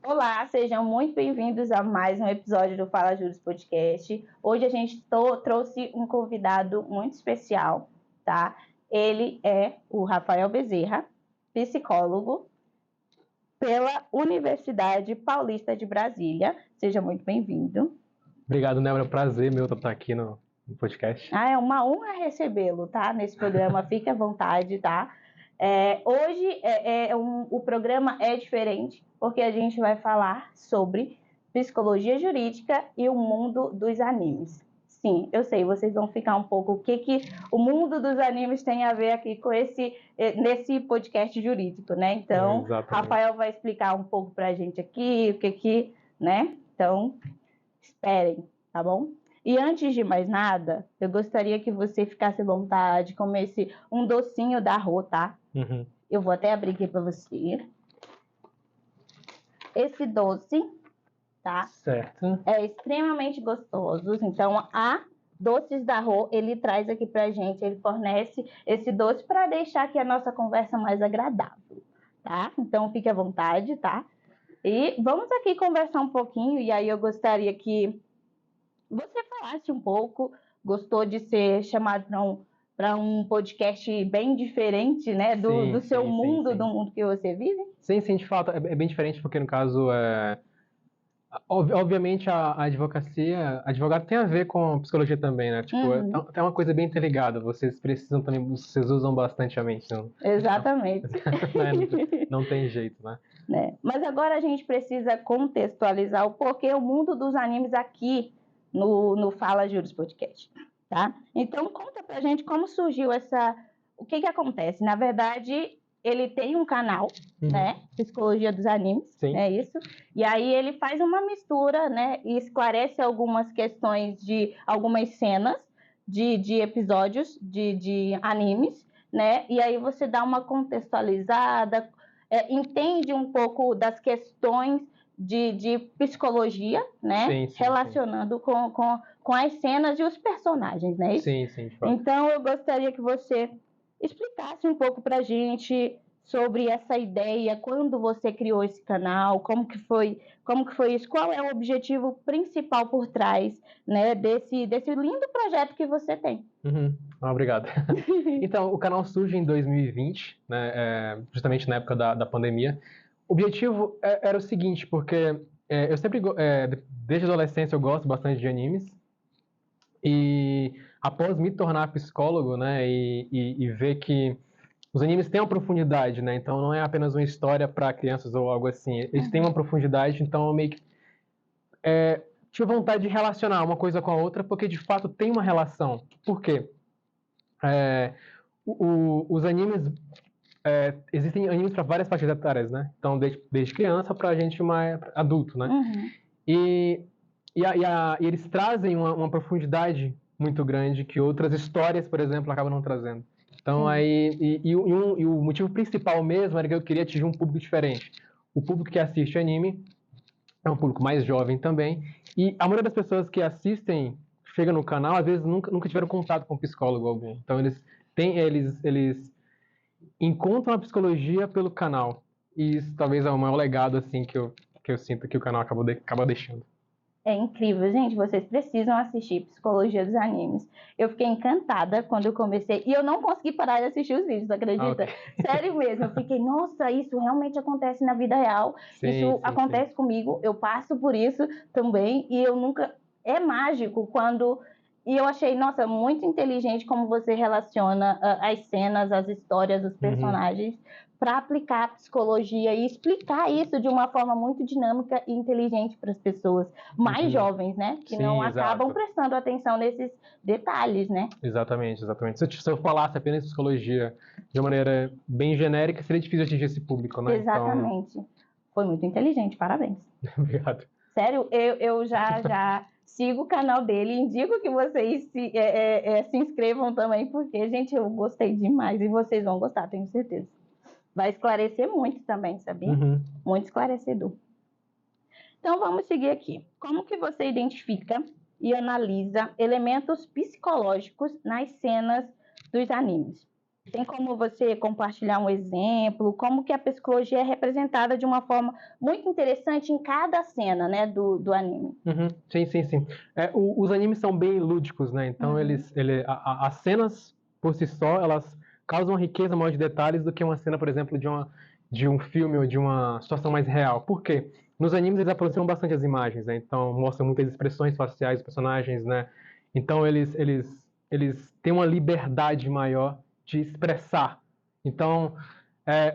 Olá, sejam muito bem-vindos a mais um episódio do Fala Juros Podcast. Hoje a gente trouxe um convidado muito especial, tá? Ele é o Rafael Bezerra, psicólogo pela Universidade Paulista de Brasília. Seja muito bem-vindo. Obrigado, Né? É um prazer meu estar aqui no podcast. É uma honra recebê-lo, tá? Nesse programa, fique à vontade, tá? Hoje o programa é diferente, porque a gente vai falar sobre psicologia jurídica e o mundo dos animes. Sim, eu sei, vocês vão ficar um pouco o que o mundo dos animes tem a ver aqui com nesse podcast jurídico, né? Então, Exatamente. Rafael vai explicar um pouco pra gente aqui, né? Então, esperem, tá bom? E antes de mais nada, eu gostaria que você ficasse à vontade, comesse um docinho da Rô, tá? Uhum. Eu vou até abrir aqui para você. Esse doce, tá? Certo. É extremamente gostoso. Então, a Doces da Rô, ele traz aqui pra gente, ele fornece esse doce para deixar aqui a nossa conversa mais agradável, tá? Então, fique à vontade, tá? E vamos aqui conversar um pouquinho, e aí eu gostaria que você falasse um pouco, gostou de ser chamado para um podcast bem diferente, né? Do seu mundo, do mundo que você vive? Sim, de fato, é bem diferente, porque no caso, obviamente a advocacia, advogado tem a ver com psicologia também, né? Tipo, é uma coisa bem interligada, vocês precisam também, vocês usam bastante a mente, não? Exatamente. Não tem jeito, né? Mas agora a gente precisa contextualizar o porquê o mundo dos animes aqui no Fala Juros Podcast, tá? Então conta pra gente como surgiu o que acontece. Na verdade, ele tem um canal, né? Psicologia dos Animes, Sim. É isso. E aí ele faz uma mistura, né? E esclarece algumas questões de algumas cenas de episódios de animes, né? E aí você dá uma contextualizada, entende um pouco das questões de psicologia, né? Sim, relacionando com as cenas e os personagens, né? Sim, de fato. Então eu gostaria que você explicasse um pouco para a gente sobre essa ideia, quando você criou esse canal, como que foi isso, qual é o objetivo principal por trás, né, desse lindo projeto que você tem. Obrigado. Então, o canal surge em 2020, né, justamente na época da pandemia. O objetivo era o seguinte, porque eu sempre, desde a adolescência, eu gosto bastante de animes. E após me tornar psicólogo, né, e ver que os animes têm uma profundidade, né, então não é apenas uma história para crianças ou algo assim, eles têm uma profundidade, então eu meio que tive vontade de relacionar uma coisa com a outra, porque de fato tem uma relação. Por quê? Os animes, existem animes para várias faixas etárias, né, então desde criança para a gente mais adulto, né, e eles trazem uma profundidade muito grande que outras histórias, por exemplo, acabam não trazendo. Então, e o motivo principal mesmo era que eu queria atingir um público diferente. O público que assiste anime é um público mais jovem também, e a maioria das pessoas que assistem, chega no canal, às vezes nunca tiveram contato com um psicólogo algum. Então, eles encontram a psicologia pelo canal. E isso talvez é o maior legado assim, que eu sinto que o canal acaba deixando. É incrível, gente. Vocês precisam assistir Psicologia dos Animes. Eu fiquei encantada quando eu comecei. E eu não consegui parar de assistir os vídeos, acredita? Okay. Sério mesmo. Eu fiquei, nossa, isso realmente acontece na vida real. Isso acontece comigo. Eu passo por isso também. E eu nunca. É mágico quando. E eu achei, nossa, muito inteligente como você relaciona as cenas, as histórias, os personagens para aplicar a psicologia e explicar isso de uma forma muito dinâmica e inteligente para as pessoas mais jovens, né? Que não acabam prestando atenção nesses detalhes, né? Exatamente. Se eu falasse apenas psicologia de uma maneira bem genérica, seria difícil atingir esse público, né? Exatamente. Então... Foi muito inteligente, parabéns. Obrigado. Sério, eu já sigo o canal dele, indico que vocês se inscrevam também, porque, gente, eu gostei demais e vocês vão gostar, tenho certeza. Vai esclarecer muito também, sabia? Muito esclarecedor. Então, vamos seguir aqui. Como que você identifica e analisa elementos psicológicos nas cenas dos animes? Tem como você compartilhar um exemplo? Como que a psicologia é representada de uma forma muito interessante em cada cena, né, do anime? Sim. Os animes são bem lúdicos, né? Então, as cenas, por si só, elas causam uma riqueza maior de detalhes do que uma cena, por exemplo, de um filme ou de uma situação mais real. Por quê? Nos animes, eles aproximam bastante as imagens, né? Então, mostram muitas expressões faciais dos personagens, né? Então, eles têm uma liberdade maior de expressar. Então,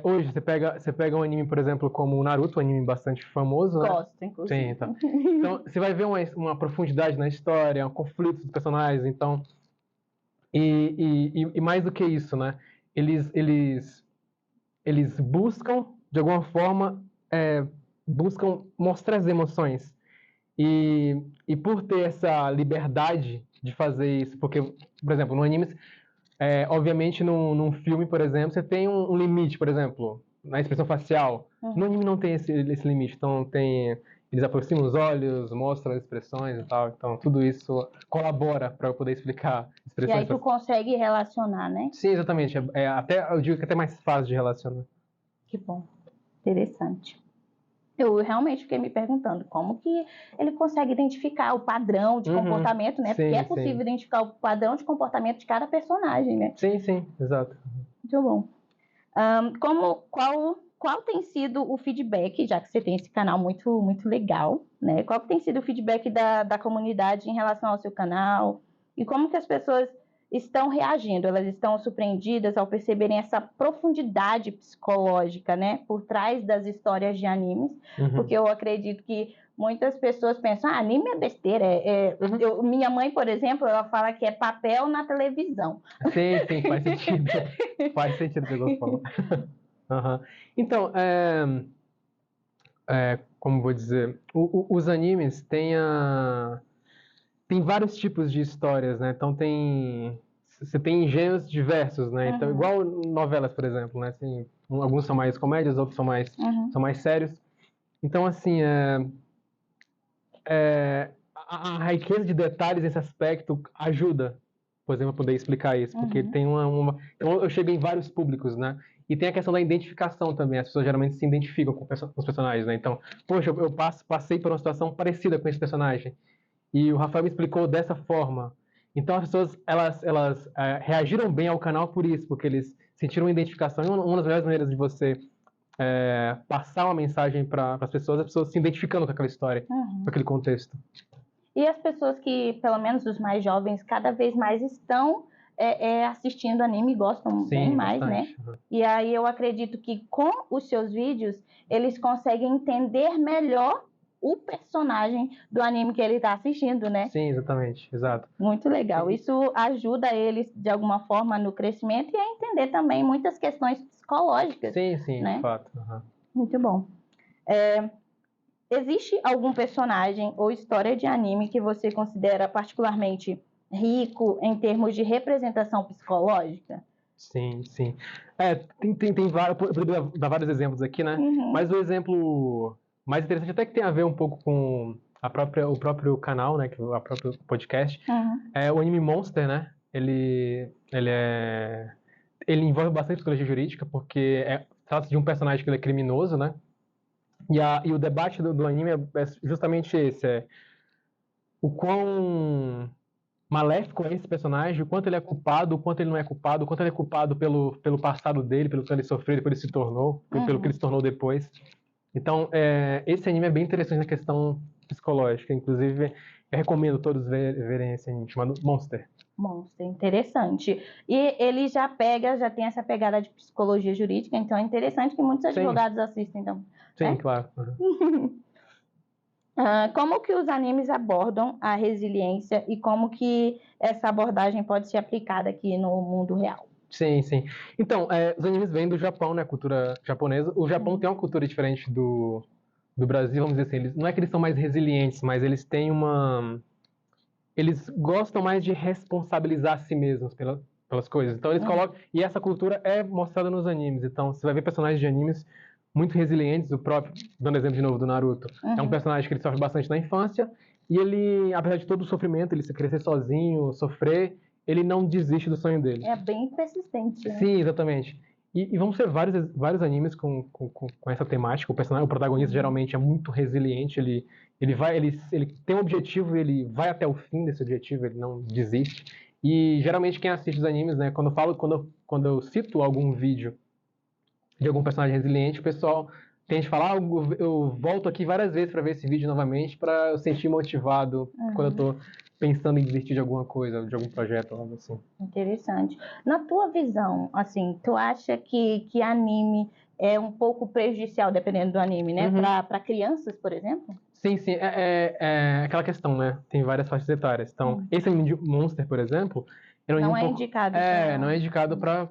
hoje, você pega um anime, por exemplo, como o Naruto, um anime bastante famoso, né? Gosto, inclusive. Sim, então. Então, você vai ver uma profundidade na história, um conflito dos personagens, então... E mais do que isso, né? Eles buscam, de alguma forma, buscam mostrar as emoções. E por ter essa liberdade de fazer isso, porque, por exemplo, no anime, obviamente, num filme, por exemplo, você tem um limite, por exemplo, na expressão facial. No anime não tem esse limite, então eles aproximam os olhos, mostram as expressões e tal, então tudo isso colabora para eu poder explicar expressões. E aí tu consegue relacionar, né? Sim, exatamente. Eu digo que é até mais fácil de relacionar. Que bom, interessante. Eu realmente fiquei me perguntando como que ele consegue identificar o padrão de comportamento, né? Sim, porque é possível identificar o padrão de comportamento de cada personagem, né? Sim, exato. Muito bom. Qual tem sido o feedback, já que você tem esse canal muito legal, né? Qual tem sido o feedback da comunidade em relação ao seu canal? E como que as pessoas estão reagindo? Elas estão surpreendidas ao perceberem essa profundidade psicológica, né? Por trás das histórias de animes? Porque eu acredito que muitas pessoas pensam, anime é besteira. Minha mãe, por exemplo, ela fala que é papel na televisão. Sim, faz sentido. Faz sentido o que eu vou falar. Então, como vou dizer, os animes têm vários tipos de histórias, né? Então você tem gêneros diversos, né? Então, igual novelas, por exemplo, né? Assim, alguns são mais comédias, outros são mais sérios. Então, assim, a riqueza de detalhes nesse aspecto ajuda, por exemplo, a poder explicar isso, porque tem então eu chego em vários públicos, né? E tem a questão da identificação também, as pessoas geralmente se identificam com os personagens, né? Então, poxa, eu passei por uma situação parecida com esse personagem, e o Rafael me explicou dessa forma. Então, as pessoas, elas reagiram bem ao canal por isso, porque eles sentiram uma identificação, e uma das melhores maneiras de você passar uma mensagem para as pessoas se identificando com aquela história, com aquele contexto. E as pessoas que, pelo menos os mais jovens, cada vez mais estão assistindo anime e gostam bem mais, bastante, né? E aí eu acredito que com os seus vídeos, eles conseguem entender melhor o personagem do anime que ele está assistindo, né? Sim, exatamente, exato. Muito legal. Sim. Isso ajuda eles, de alguma forma, no crescimento e a entender também muitas questões psicológicas. Sim, né? De fato. Muito bom. Existe algum personagem ou história de anime que você considera particularmente rico em termos de representação psicológica? Sim. Tem vários, eu poderia dar vários exemplos aqui, né? Mas o exemplo mais interessante, até que tem a ver um pouco com o próprio canal, né? O próprio podcast, é o anime Monster, né? Ele envolve bastante psicologia jurídica, porque trata-se de um personagem que ele é criminoso, né? E o debate do anime é justamente esse, o quão maléfico é esse personagem, o quanto ele é culpado, o quanto ele não é culpado, o quanto ele é culpado pelo passado dele, pelo que ele sofreu, depois ele se tornou, pelo que ele se tornou depois. Então, esse anime é bem interessante na questão psicológica, inclusive eu recomendo todos verem esse anime chamado Monster. Monster, interessante. E ele já tem essa pegada de psicologia jurídica, então é interessante que muitos advogados assistem. Então, sim, claro. Como que os animes abordam a resiliência e como que essa abordagem pode ser aplicada aqui no mundo real? Sim. Então, os animes vêm do Japão, né? Cultura japonesa. O Japão tem uma cultura diferente do Brasil, vamos dizer assim. Não é que eles são mais resilientes, mas eles têm eles gostam mais de responsabilizar a si mesmos pelas coisas. Então eles colocam... E essa cultura é mostrada nos animes. Então você vai ver personagens de animes muito resilientes, dando exemplo de novo do Naruto. É um personagem que ele sofre bastante na infância, e ele, apesar de todo o sofrimento, ele se crescer sozinho, sofrer, ele não desiste do sonho dele. É bem persistente, né? Sim, exatamente. E vão ser vários animes com essa temática. O protagonista geralmente é muito resiliente, ele tem um objetivo, ele vai até o fim desse objetivo, ele não desiste. E geralmente quem assiste os animes, né, quando eu cito algum vídeo de algum personagem resiliente, o pessoal tende a falar, eu volto aqui várias vezes para ver esse vídeo novamente, para eu sentir motivado quando eu tô pensando em desistir de alguma coisa, de algum projeto, algo assim. Interessante. Na tua visão, assim, tu acha que anime é um pouco prejudicial, dependendo do anime, né? Para crianças, por exemplo? Sim, sim. É aquela questão, né? Tem várias faixas etárias. Então, esse anime de Monster, por exemplo, é um anime Não é indicado pra... não é indicado para...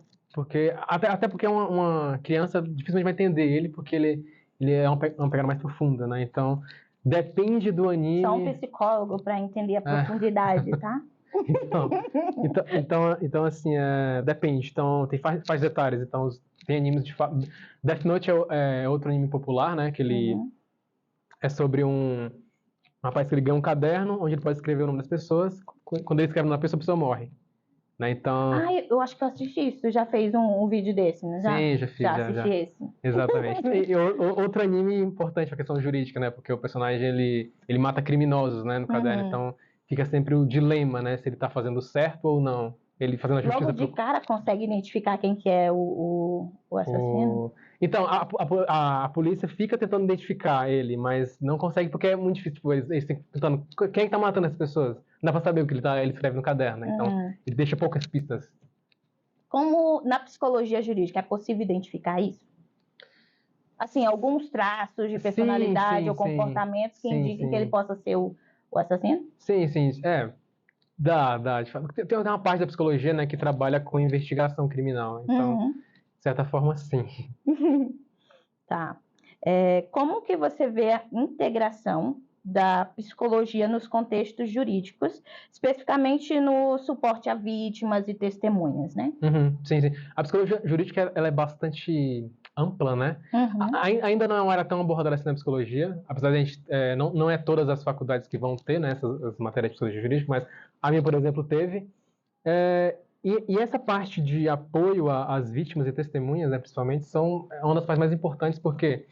Até porque uma criança dificilmente vai entender ele, porque ele é uma pegada mais profunda, né? Então, depende do anime... Só um psicólogo para entender a profundidade, tá? Então assim, depende. Então, tem faixas etárias. Então, tem animes de... Death Note é outro anime popular, né? Que ele é sobre um rapaz que ele ganha um caderno onde ele pode escrever o nome das pessoas. Quando ele escreve o nome da pessoa, a pessoa morre. Né? Então... eu acho que eu assisti isso. Tu já fez um vídeo desse, né? Sim, já fiz. Já assisti esse. Exatamente. E outro anime importante para a questão jurídica, né? Porque o personagem, ele mata criminosos, né? No caderno. Então, fica sempre o dilema, né? Se ele tá fazendo certo ou não. Ele fazendo a justiça... Logo de cara consegue identificar quem que é o assassino? Então, a polícia fica tentando identificar ele, mas não consegue porque é muito difícil. Eles têm tentando... Quem é que tá matando as pessoas? Não dá pra saber o que ele escreve no caderno, né? Então, ele deixa poucas pistas. Como na psicologia jurídica é possível identificar isso? Assim, alguns traços de personalidade ou comportamentos que indiquem que ele possa ser o assassino? Sim. Dá. Tem uma parte da psicologia, né, que trabalha com investigação criminal. Então, de certa forma, sim. Tá. Como que você vê a integração da psicologia nos contextos jurídicos, especificamente no suporte a vítimas e testemunhas, né? Sim. A psicologia jurídica, ela é bastante ampla, né? Ainda não é uma área tão abordada assim na psicologia, apesar de a gente, não é todas as faculdades que vão ter, né, essas matérias de psicologia jurídica, mas a minha, por exemplo, teve. E essa parte de apoio às vítimas e testemunhas, né, principalmente, é uma das partes mais importantes, porque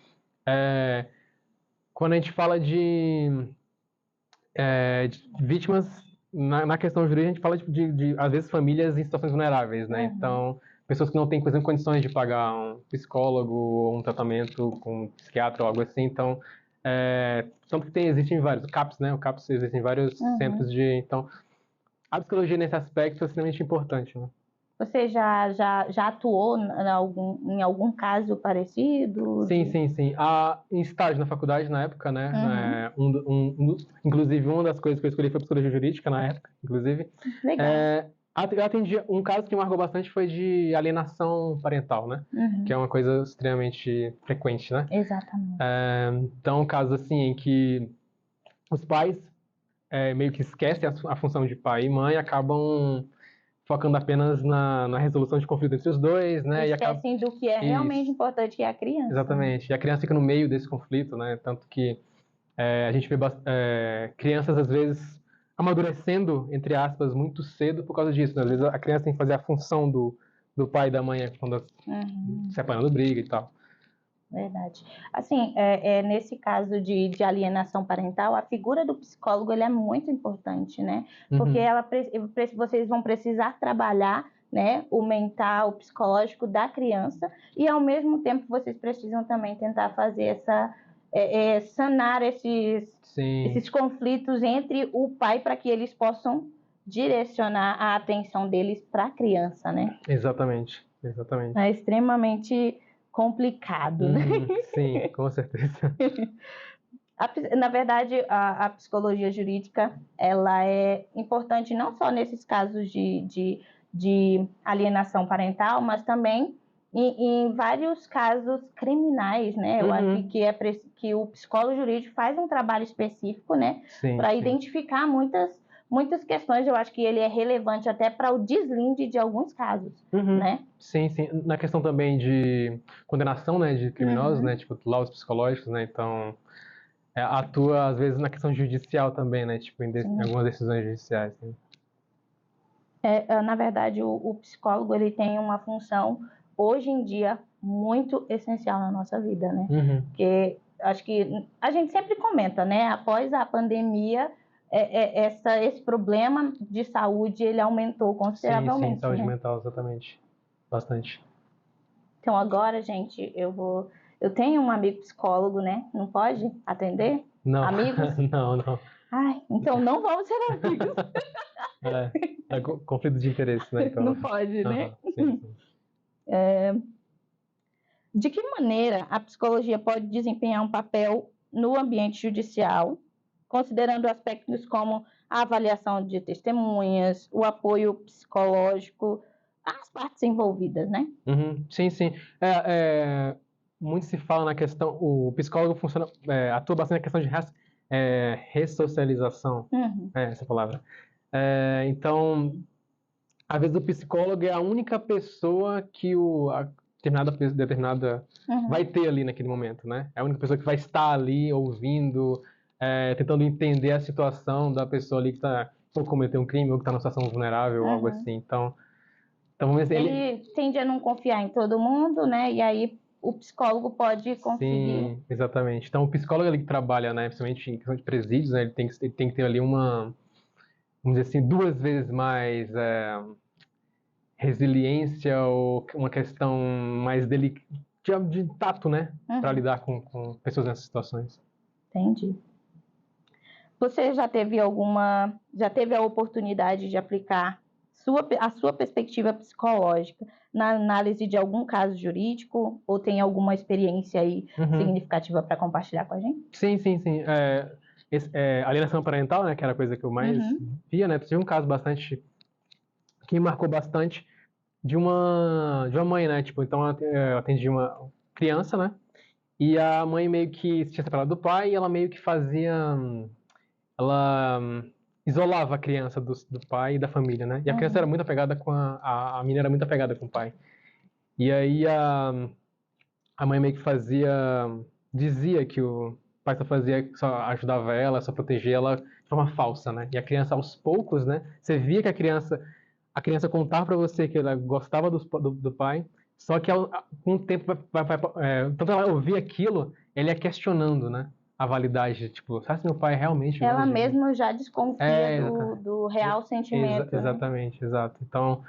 quando a gente fala de vítimas, na questão jurídica, a gente fala de, às vezes, famílias em situações vulneráveis, né? Então, pessoas que não têm, por exemplo, condições de pagar um psicólogo ou um tratamento com um psiquiatra ou algo assim. Então, tanto que existem vários, o CAPS, né? O CAPS, existem vários centros de... Então, a psicologia nesse aspecto é extremamente importante, né? Você já atuou em algum caso parecido? Sim. Em estágio na faculdade, na época, né? Inclusive, uma das coisas que eu escolhi foi psicologia jurídica, na época, inclusive. Legal. Eu atendi, um caso que me marcou bastante foi de alienação parental, né? Que é uma coisa extremamente frequente, né? Exatamente. Então, casos assim em que os pais meio que esquecem a função de pai e mãe, acabam focando apenas na resolução de conflito entre os dois, né? Esquecem do que é realmente importante, que é a criança. Exatamente. E a criança fica no meio desse conflito, né? Tanto que a gente vê crianças, às vezes, amadurecendo, entre aspas, muito cedo por causa disso, né? Às vezes a criança tem que fazer a função do pai e da mãe quando separando briga e tal. Verdade. Assim, nesse caso de alienação parental, a figura do psicólogo ele é muito importante, né? Porque vocês vão precisar trabalhar, né, o mental, o psicológico da criança e, ao mesmo tempo, vocês precisam também tentar fazer sanar esses conflitos entre o pai para que eles possam direcionar a atenção deles para a criança, né? Exatamente. É extremamente complicado, né? Sim, com certeza. Na verdade, a psicologia jurídica, ela é importante não só nesses casos de alienação parental, mas também em vários casos criminais, né? Eu acho que o psicólogo jurídico faz um trabalho específico, né? Para identificar muitas questões. Eu acho que ele é relevante até para o deslinde de alguns casos, né? Sim. Na questão também de condenação, né, de criminosos, né, tipo, laudos psicológicos, né, então atua, às vezes, na questão judicial também, né, tipo, em algumas decisões judiciais, né? Na verdade, o psicólogo, ele tem uma função, hoje em dia, muito essencial na nossa vida, né? Porque acho que a gente sempre comenta, né? Após a pandemia, esse problema de saúde, ele aumentou consideravelmente. Sim, saúde mental, exatamente. Bastante. Então, agora, gente, eu tenho um amigo psicólogo, né? Não pode atender? Não. Amigos? Não. Ai, então não vamos ser amigos. É conflito de interesse, né? Então... Não pode, né? Sim. De que maneira a psicologia pode desempenhar um papel no ambiente judicial, considerando aspectos como a avaliação de testemunhas, o apoio psicológico às partes envolvidas, né? Sim. Muito se fala na questão, o psicólogo atua bastante na questão de ressocialização, essa palavra. Então, às vezes o psicólogo é a única pessoa que determinada vai ter ali naquele momento, né? É a única pessoa que vai estar ali ouvindo, tentando entender a situação da pessoa ali que está ou cometeu um crime ou que está numa situação vulnerável ou algo assim. Então vamos dizer, ele tende a não confiar em todo mundo, né? E aí o psicólogo pode conseguir. Sim, exatamente. Então o psicólogo ali que trabalha, né, principalmente em questão de presídios, né, ele tem que ter ali vamos dizer assim, 2 vezes mais resiliência ou uma questão mais de tato, né? Para lidar com pessoas nessas situações. Entendi. Você já teve a oportunidade de aplicar a sua perspectiva psicológica na análise de algum caso jurídico ou tem alguma experiência aí significativa para compartilhar com a gente? Sim. Alienação parental, né, que era a coisa que eu mais via, né? Tinha um caso que me marcou bastante de uma mãe, né? Tipo, então eu atendi uma criança, né? E a mãe meio que se tinha separado do pai e ela meio que ela isolava a criança do pai e da família, né? E a criança era muito apegada a menina era muito apegada com o pai. E aí a mãe meio que dizia que o pai só ajudava ela, só protegia ela de forma falsa, né? E a criança aos poucos, né? Você via que a criança contava para você que ela gostava do pai, só que com o tempo tanto ela ouvia aquilo, ele ia questionando, né? A validade, tipo, será que meu pai realmente ela mesma já desconfia do real sentimento. Exatamente, exato. Então,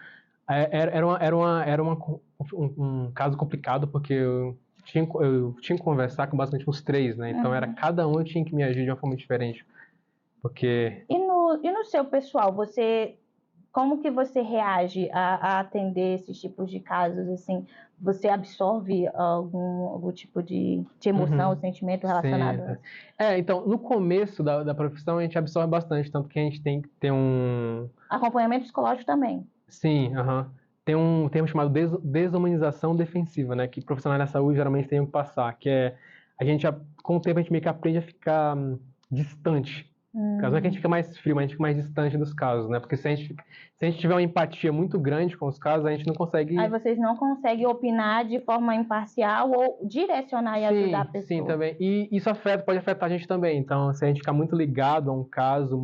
era um caso complicado, porque eu tinha que conversar com basicamente uns 3, né? Então, era cada um tinha que me agir de uma forma diferente. Porque... E no seu pessoal, como que você reage a atender esses tipos de casos, assim? Você absorve algum tipo de emoção, sentimento relacionado a isso? Então, no começo da profissão, a gente absorve bastante, tanto que a gente tem que ter acompanhamento psicológico também. Sim, tem um termo chamado desumanização defensiva, né? Que profissionais da saúde geralmente têm que passar, que é com o tempo a gente meio que aprende a ficar distante. Não é que a gente fica mais frio, mas a gente fica mais distante dos casos, né? Porque se a gente tiver uma empatia muito grande com os casos, a gente não consegue... Aí vocês não conseguem opinar de forma imparcial ou direcionar e ajudar a pessoa. Sim, também. E isso pode afetar a gente também. Então, se a gente ficar muito ligado a um caso,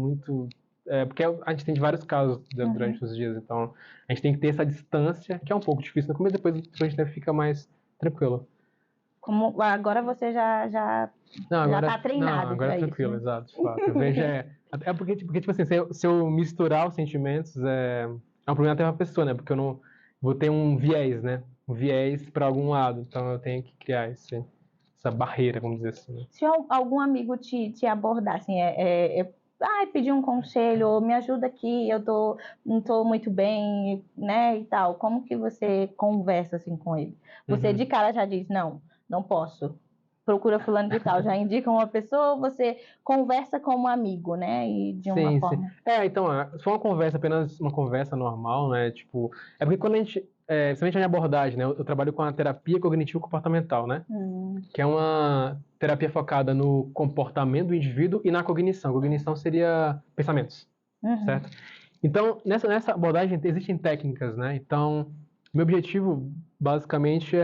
porque a gente tem de vários casos durante os dias, então a gente tem que ter essa distância, que é um pouco difícil no começo, depois a gente fica mais tranquilo. Agora você já está treinado. Não, agora é tranquilo, né? Exato, de fato. Eu vejo porque, tipo assim, se eu misturar os sentimentos, é um problema até pra pessoa, né? Porque eu não vou ter um viés, né? Um viés para algum lado, então eu tenho que criar essa barreira, vamos dizer assim. Né? Se algum amigo te abordar, assim, pedir um conselho, ou me ajuda aqui, não tô muito bem, né, e tal, como que você conversa, assim, com ele? Você de cara já diz, não posso, procura fulano de tal, já indica uma pessoa, ou você conversa com um amigo, né, e de uma forma... Então, se for apenas uma conversa normal, né, tipo... É porque quando principalmente a minha abordagem, né, eu trabalho com a terapia cognitivo-comportamental, né, que é uma terapia focada no comportamento do indivíduo e na cognição. Cognição seria pensamentos, certo? Então, nessa abordagem existem técnicas, né, então, meu objetivo, basicamente,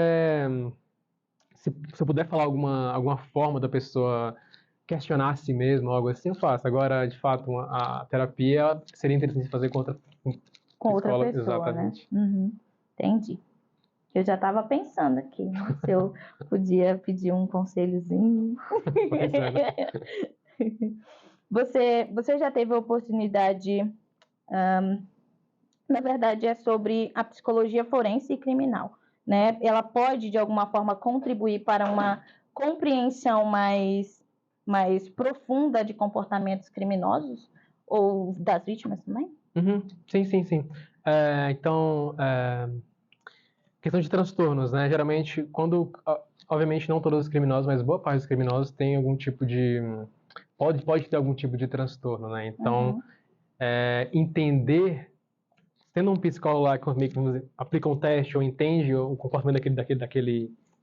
se eu puder falar alguma forma da pessoa questionar a si mesma, algo assim, eu faço. Agora, de fato, a terapia seria interessante fazer com com outra pessoa, exatamente. Né? Entendi. Eu já estava pensando aqui, né, se eu podia pedir um conselhozinho. Pois é, né? Você já teve a oportunidade, na verdade é sobre a psicologia forense e criminal, né? Ela pode, de alguma forma, contribuir para uma compreensão mais profunda de comportamentos criminosos ou das vítimas também? Sim. Então, questão de transtornos, né? Geralmente, obviamente não todos os criminosos, mas boa parte dos criminosos tem algum tipo de... Pode ter algum tipo de transtorno, né? Então, entender, tendo um psicólogo lá que vamos dizer, aplica um teste ou entende o comportamento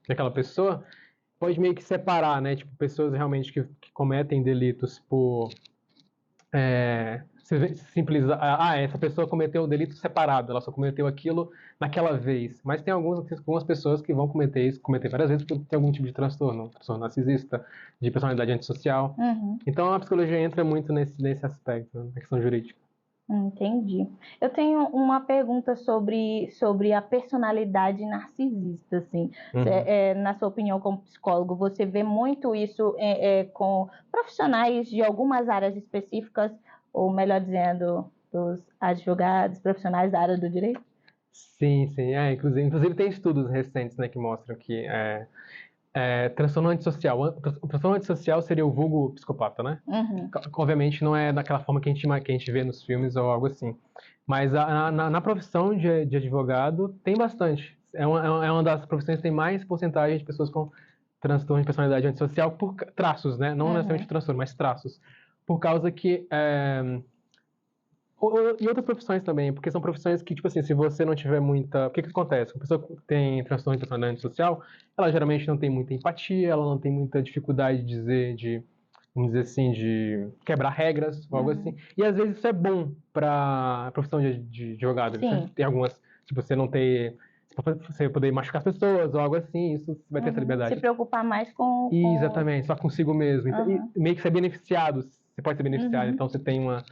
daquela pessoa, pode meio que separar, né? Tipo, pessoas realmente que cometem delitos por... simples, essa pessoa cometeu o delito separado, ela só cometeu aquilo naquela vez. Mas tem algumas pessoas que vão cometer várias vezes porque tem algum tipo de transtorno narcisista, de personalidade antissocial. Então a psicologia entra muito nesse aspecto, na questão jurídica. Entendi. Eu tenho uma pergunta sobre a personalidade narcisista, assim. Na sua opinião, como psicólogo, você vê muito isso com profissionais de algumas áreas específicas, ou melhor dizendo, dos advogados, profissionais da área do direito? Sim. Inclusive tem estudos recentes, né, que mostram que transtorno antissocial. O transtorno antissocial seria o vulgo psicopata, né? Obviamente não é daquela forma que a gente vê nos filmes ou algo assim. Mas na profissão de advogado tem bastante. É uma das profissões que tem mais porcentagem de pessoas com transtorno de personalidade antissocial por traços, né? Não necessariamente transtorno, mas traços. Por causa que... E outras profissões também, porque são profissões que, tipo assim, se você não tiver muita... O que acontece? Uma pessoa que tem transtorno de personalidade social, ela geralmente não tem muita empatia, ela não tem muita dificuldade vamos dizer assim, de quebrar regras, ou algo assim. E às vezes isso é bom para a profissão de advogado. Você tem algumas, tipo, você poder machucar as pessoas, ou algo assim, isso vai ter essa liberdade. Se preocupar mais com... Exatamente, só consigo mesmo. E meio que ser beneficiado, você pode ser beneficiado, então você tem uma...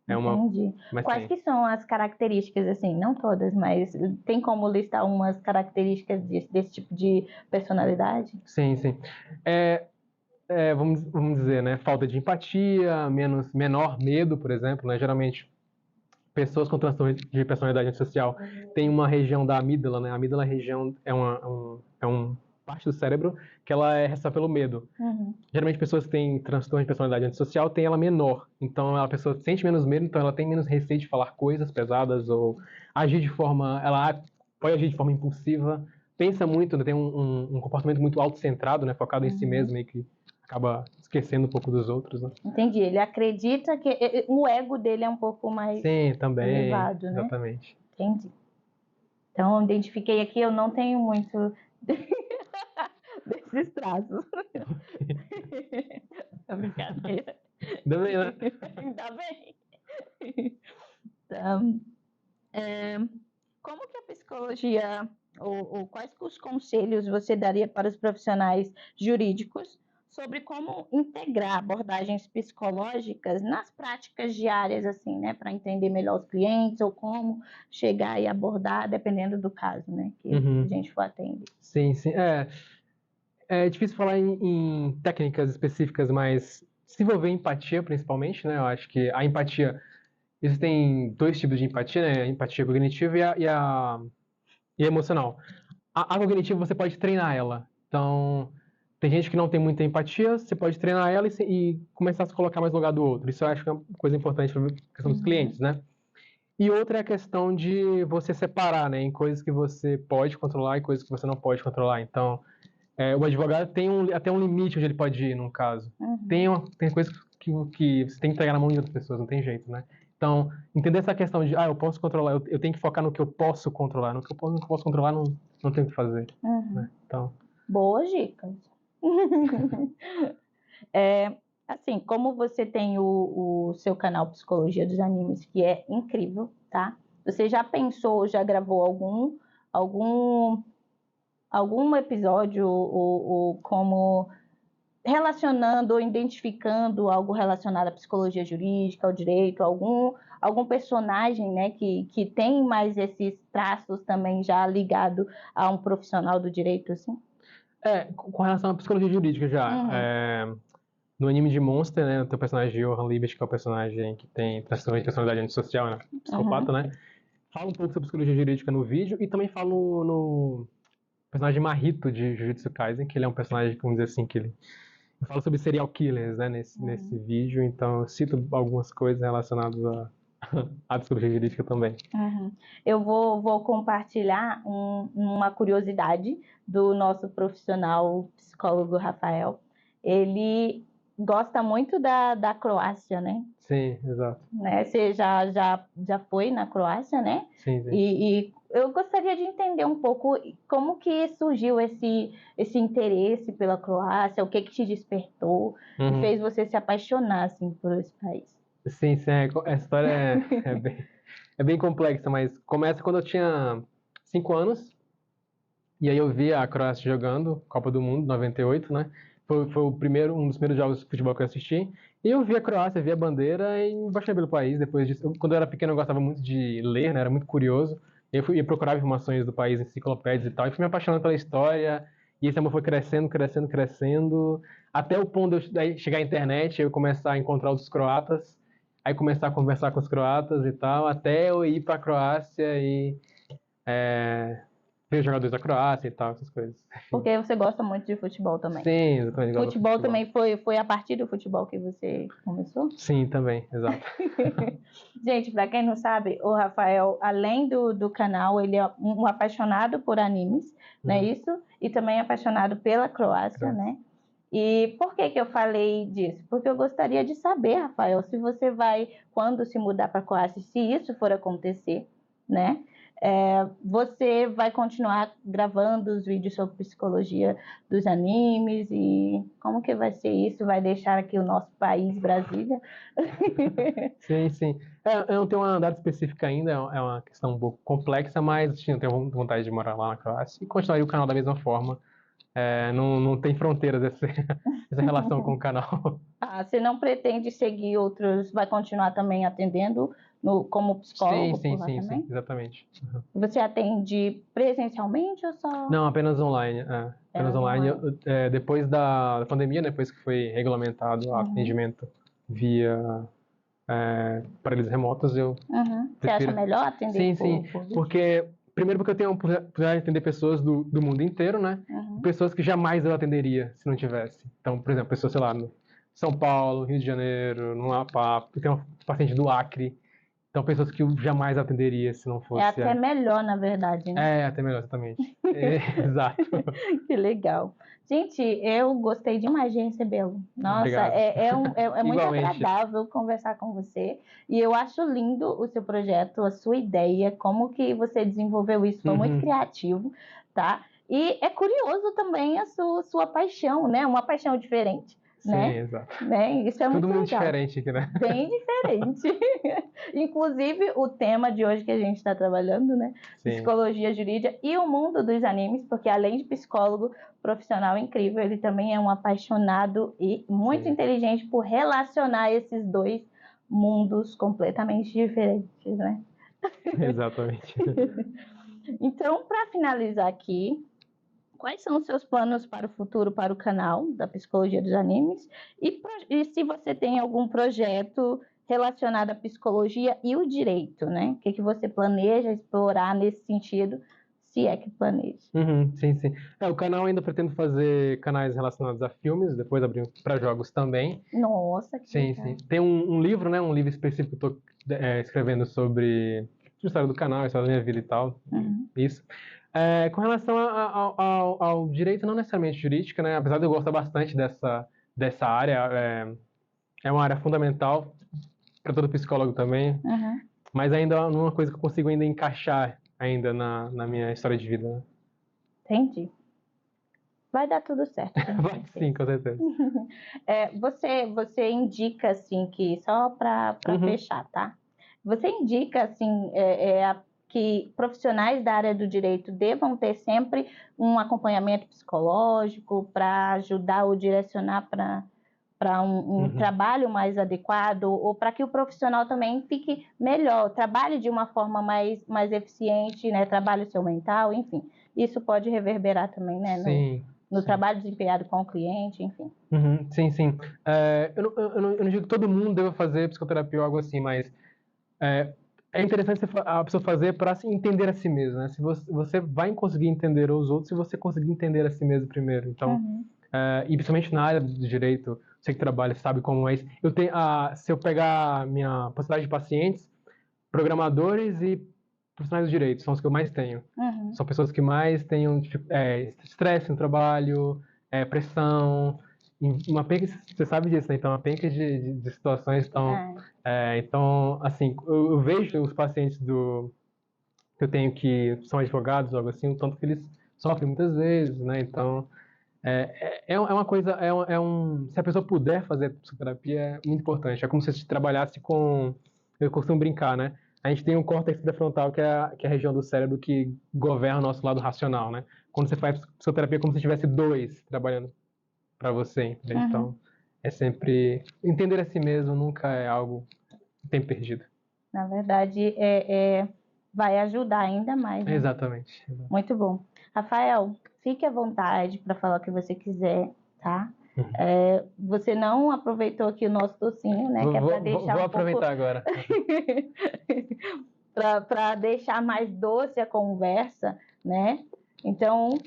Entendi. Quais que são as características, assim, não todas, mas tem como listar umas características desse tipo de personalidade? Sim. Vamos dizer, né, falta de empatia, menor medo, por exemplo, né, geralmente pessoas com transtorno de personalidade antissocial têm uma região da amígdala, né, a amígdala é uma parte do cérebro que ela é responsável pelo medo. Geralmente pessoas que têm transtorno de personalidade antissocial têm ela menor, então a pessoa sente menos medo, então ela tem menos receio de falar coisas pesadas ou ela pode agir de forma impulsiva, pensa muito, né, tem um comportamento muito autocentrado, né, focado em si mesmo e que acaba esquecendo um pouco dos outros, né? Entendi. Ele acredita que o ego dele é um pouco mais elevado, né? Exatamente. Entendi. Então, eu identifiquei aqui, eu não tenho muito desses traços. É brincadeira. Ainda bem, né? Ainda bem. Então, como que a psicologia, ou quais que os conselhos você daria para os profissionais jurídicos sobre como integrar abordagens psicológicas nas práticas diárias, assim, né, para entender melhor os clientes, ou como chegar e abordar, dependendo do caso, né, que a gente for atender. Sim. É difícil falar em técnicas específicas, mas desenvolver empatia, principalmente, né? Eu acho que a empatia... Existem dois tipos de empatia, né? A empatia cognitiva e a emocional. A cognitiva você pode treinar ela. Então, tem gente que não tem muita empatia, você pode treinar ela e começar a se colocar mais no lugar do outro. Isso eu acho que é uma coisa importante para a questão dos clientes, né? E outra é a questão de você separar, né? Em coisas que você pode controlar e coisas que você não pode controlar. Então, o advogado tem até um limite onde ele pode ir, num caso. Tem coisas que você tem que pegar na mão de outras pessoas, não tem jeito, né? Então, entender essa questão de, eu posso controlar, eu tenho que focar no que eu posso controlar. No que eu posso controlar, não tenho o que fazer. Né? Então... Boas dicas. Assim, como você tem o seu canal Psicologia dos Animes, que é incrível, tá? Você já pensou, já gravou algum episódio ou como relacionando ou identificando algo relacionado à psicologia jurídica, ao direito, algum personagem, né, que tem mais esses traços também já ligado a um profissional do direito, assim? Com relação à psicologia jurídica já. No anime de Monster, né, tem o personagem de Johan Liebert, que é o personagem que tem transtorno de personalidade antissocial, né, psicopata, né? Fala um pouco sobre psicologia jurídica no vídeo e também falo no personagem Mahito de Jujutsu Kaisen, que ele é um personagem, vamos dizer assim, que ele fala sobre serial killers, né, nesse vídeo, então eu cito algumas coisas relacionadas à psicologia jurídica também. Eu vou compartilhar uma curiosidade do nosso profissional psicólogo Rafael. Ele gosta muito da Croácia, né? Sim, exato. Né? Você já foi na Croácia, né? Sim, sim. E eu gostaria de entender um pouco como que surgiu esse interesse pela Croácia, o que te despertou e fez você se apaixonar assim, por esse país. Sim, a história é bem complexa, mas começa quando eu tinha 5 anos, e aí eu vi a Croácia jogando Copa do Mundo 98, né? Foi um dos primeiros jogos de futebol que eu assisti. E eu vi a Croácia, vi a bandeira e me apaixonei pelo país. Depois disso, quando eu era pequeno, eu gostava muito de ler, né? Era muito curioso. Eu fui procurar informações do país, enciclopédias e tal, e fui me apaixonando pela história. E esse amor foi crescendo, crescendo, crescendo, até o ponto de eu chegar à internet, eu começar a encontrar outros croatas, aí começar a conversar com os croatas e tal, até eu ir para a Croácia e ver os jogadores da Croácia e tal, essas coisas. Porque você gosta muito de futebol também. Sim, exatamente. Futebol também foi a partir do futebol que você começou? Sim, também, exato. Gente, para quem não sabe, o Rafael, além do canal, ele é um apaixonado por animes, não é isso? E também apaixonado pela Croácia, né? E por que eu falei disso? Porque eu gostaria de saber, Rafael, se você vai, quando se mudar para a Croácia, se isso for acontecer, né? Você vai continuar gravando os vídeos sobre psicologia dos animes e como que vai ser isso? Vai deixar aqui o nosso país, Brasília? Sim, sim. Eu não tenho uma data específica ainda, é uma questão um pouco complexa, mas sim, eu tenho vontade de morar lá na Croácia e continuaria o canal da mesma forma. Não tem fronteiras essa relação com o canal. Você não pretende seguir outros, vai continuar também atendendo como psicólogo por lá também? Sim, exatamente. Você atende presencialmente ou só? Não, apenas online. Apenas online. Depois da pandemia, depois que foi regulamentado o atendimento via aparelhos remotos, eu Você acha melhor atender Sim, porque primeiro porque eu tenho a oportunidade de atender pessoas do mundo inteiro, né? Pessoas que jamais eu atenderia se não tivesse. Então, por exemplo, pessoas, sei lá, no São Paulo, Rio de Janeiro, no Amapá, eu tenho um paciente do Acre. Então, pessoas que eu jamais atenderia se não fosse. É até melhor, na verdade, né? Até melhor, exatamente. Exato. Que legal. Gente, eu gostei demais de recebê-lo. Nossa, Obrigado. é muito agradável conversar com você. E eu acho lindo o seu projeto, a sua ideia, como que você desenvolveu isso. Foi muito criativo, tá? E é curioso também a sua paixão, né? Uma paixão diferente. Sim, né? exato. Né? Isso é Todo muito mundo legal. diferente aqui, né? Bem diferente. Inclusive, o tema de hoje que a gente está trabalhando, né? Sim. Psicologia jurídica e o mundo dos animes, porque além de psicólogo profissional incrível, ele também é um apaixonado e muito inteligente por relacionar esses dois mundos completamente diferentes, né? Exatamente. Então, para finalizar aqui, quais são os seus planos para o futuro, para o canal da Psicologia dos Animes? E se você tem algum projeto relacionado à psicologia e o direito, né? O que você planeja explorar nesse sentido, se é que planeja? Sim. O canal ainda pretendo fazer canais relacionados a filmes, depois abrir para jogos também. Nossa, que legal. Sim. Tem um livro, né? Um livro específico que eu estou escrevendo sobre a história do canal, a história da minha vida e tal. Isso. Com relação ao direito, não necessariamente jurídica, né? Apesar de eu gostar bastante dessa área, é uma área fundamental para todo psicólogo também, mas ainda não é uma coisa que eu consigo ainda encaixar ainda na minha história de vida. Né? Entendi. Vai dar tudo certo. Vai sim, com certeza. Você indica, assim, que só para fechar, tá? Você indica, assim, que profissionais da área do direito devam ter sempre um acompanhamento psicológico para ajudar ou direcionar para um trabalho mais adequado, ou para que o profissional também fique melhor, trabalhe de uma forma mais eficiente, né? Trabalhe o seu mental, enfim. Isso pode reverberar também, né? No trabalho desempenhado com o cliente, enfim. Sim. Eu não digo que todo mundo deva fazer psicoterapia ou algo assim, mas é interessante a pessoa fazer para se entender a si mesma, né? Se você vai conseguir entender os outros se você conseguir entender a si mesmo primeiro. Então, e principalmente na área do direito, você que trabalha sabe como é isso. Se eu pegar a minha porcentagem de pacientes, programadores e profissionais do direito são os que eu mais tenho. São pessoas que mais têm estresse no trabalho, pressão, uma penca, você sabe disso, né? Então, uma penca de situações. Então, assim, eu vejo os pacientes que eu tenho que são advogados, algo assim, o tanto que eles sofrem muitas vezes, né? Então, é uma coisa, se a pessoa puder fazer psicoterapia, é muito importante. É como se você trabalhasse eu costumo brincar, né? A gente tem um córtex pré-frontal, que é a região do cérebro que governa o nosso lado racional, né? Quando você faz psicoterapia, é como se tivesse dois trabalhando para você, entendeu? Então, é sempre... Entender a si mesmo nunca é algo tempo perdido. Na verdade, vai ajudar ainda mais, né? Exatamente. Muito bom. Rafael, fique à vontade para falar o que você quiser, tá? Você não aproveitou aqui o nosso docinho, né? Que é para deixar vou aproveitar agora. para deixar mais doce a conversa, né? Então,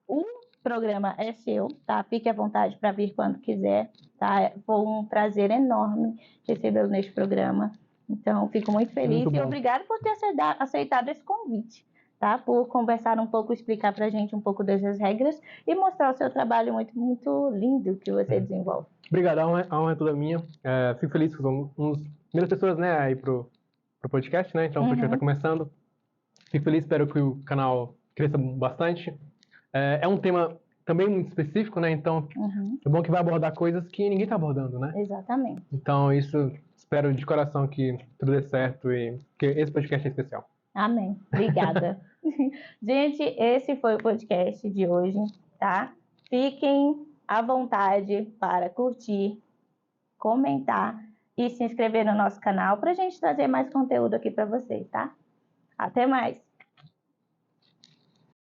o programa é seu, tá? Fique à vontade para vir quando quiser, tá? Foi um prazer enorme recebê-lo neste programa. Então, fico muito feliz e obrigado por ter aceitado esse convite, tá? Por conversar um pouco, explicar para a gente um pouco dessas regras e mostrar o seu trabalho muito, muito lindo que você desenvolve. Obrigado, a honra é toda minha. Fico feliz que são uns primeiras pessoas, né, aí pro podcast, né? Então, o podcast está começando. Fico feliz, espero que o canal cresça bastante. É um tema também muito específico, né? Então, é bom que vai abordar coisas que ninguém está abordando, né? Exatamente. Então, isso, espero de coração que tudo dê certo e que esse podcast é especial. Amém. Obrigada. Gente, esse foi o podcast de hoje, tá? Fiquem à vontade para curtir, comentar e se inscrever no nosso canal para a gente trazer mais conteúdo aqui para vocês, tá? Até mais!